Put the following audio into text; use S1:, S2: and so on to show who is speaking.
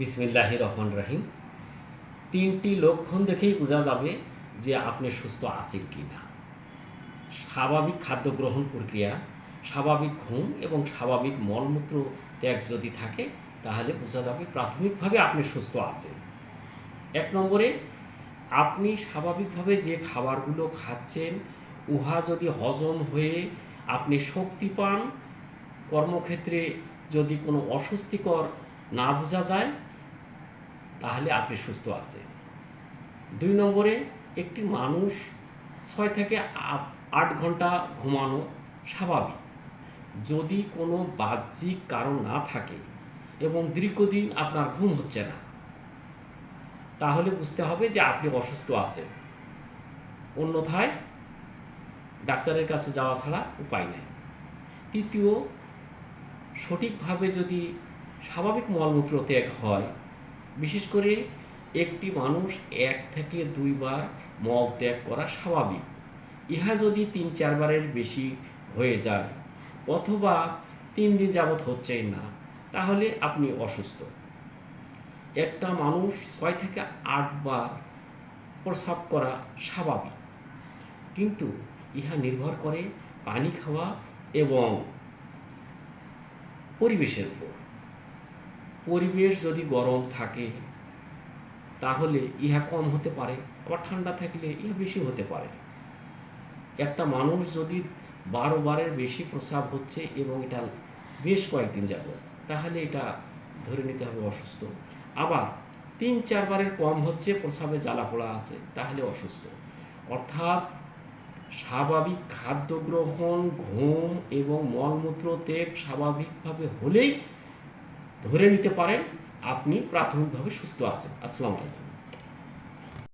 S1: বিসমিল্লাহির রহমানির রহিম। ৩টি লক্ষণ দেখেই বোঝা যাবে যে আপনি সুস্থ আছেন কি না। স্বাভাবিক খাদ্য গ্রহণ প্রক্রিয়া, স্বাভাবিক ঘুম এবং স্বাভাবিক মলমূত্র ত্যাগ যদি থাকে তাহলে বোঝা যাবে প্রাথমিকভাবে আপনি সুস্থ আছেন। ১ নম্বরে, আপনি স্বাভাবিকভাবে যে খাবারগুলো খাচ্ছেন উহা যদি হজম হয়ে আপনি শক্তি পান, কর্মক্ষেত্রে যদি কোনো অস্বস্তিকর না বোঝা যায় তাহলে আপনি সুস্থ আছেন। ২ নম্বরে, একটি মানুষ ৬ থেকে ৮ ঘন্টা ঘুমানো স্বাভাবিক। যদি কোনো বাহ্যিক কারণ না থাকে এবং দীর্ঘদিন আপনার ঘুম হচ্ছে না তাহলে বুঝতে হবে যে আপনি অসুস্থ আছেন। অন্যথায় ডাক্তারের কাছে যাওয়া ছাড়া উপায় নেই। ৩য়, সঠিকভাবে যদি স্বাভাবিক মলমূত্র ত্যাগ হয়, বিশেষ করে একটি মানুষ ১ থেকে ২ বার মল ত্যাগ করা স্বাভাবিক। ইহা যদি ৩-৪ বারের বেশি হয়ে যায় অথবা ৩ দিন যাবৎ হচ্ছেই না তাহলে আপনি অসুস্থ। একটা মানুষ ৬ থেকে ৮ বার প্রস্রাব করা স্বাভাবিক, কিন্তু ইহা নির্ভর করে পানি খাওয়া এবং পরিবেশের উপর। পরিবেশ যদি গরম থাকে তাহলে ইহা কম হতে পারে, আবার ঠান্ডা থাকলে ইহা বেশি হতে পারে। একটা মানুষ যদি ১২ বারের বেশি প্রস্রাব হচ্ছে এবং এটা বেশ কয়েকদিন যাবত, তাহলে এটা ধরে নিতে হবে অসুস্থ। আবার ৩-৪ বারের কম হচ্ছে, প্রস্রাবে জ্বালাপোড়া আছে, তাহলে অসুস্থ। অর্থাৎ স্বাভাবিক খাদ্য গ্রহণ, ঘুম এবং মলমূত্র ত্যাগ স্বাভাবিকভাবে হলেই ধরে নিতে পারেন আপনি প্রাথমিকভাবে সুস্থ আছেন। আসসালামু আলাইকুম।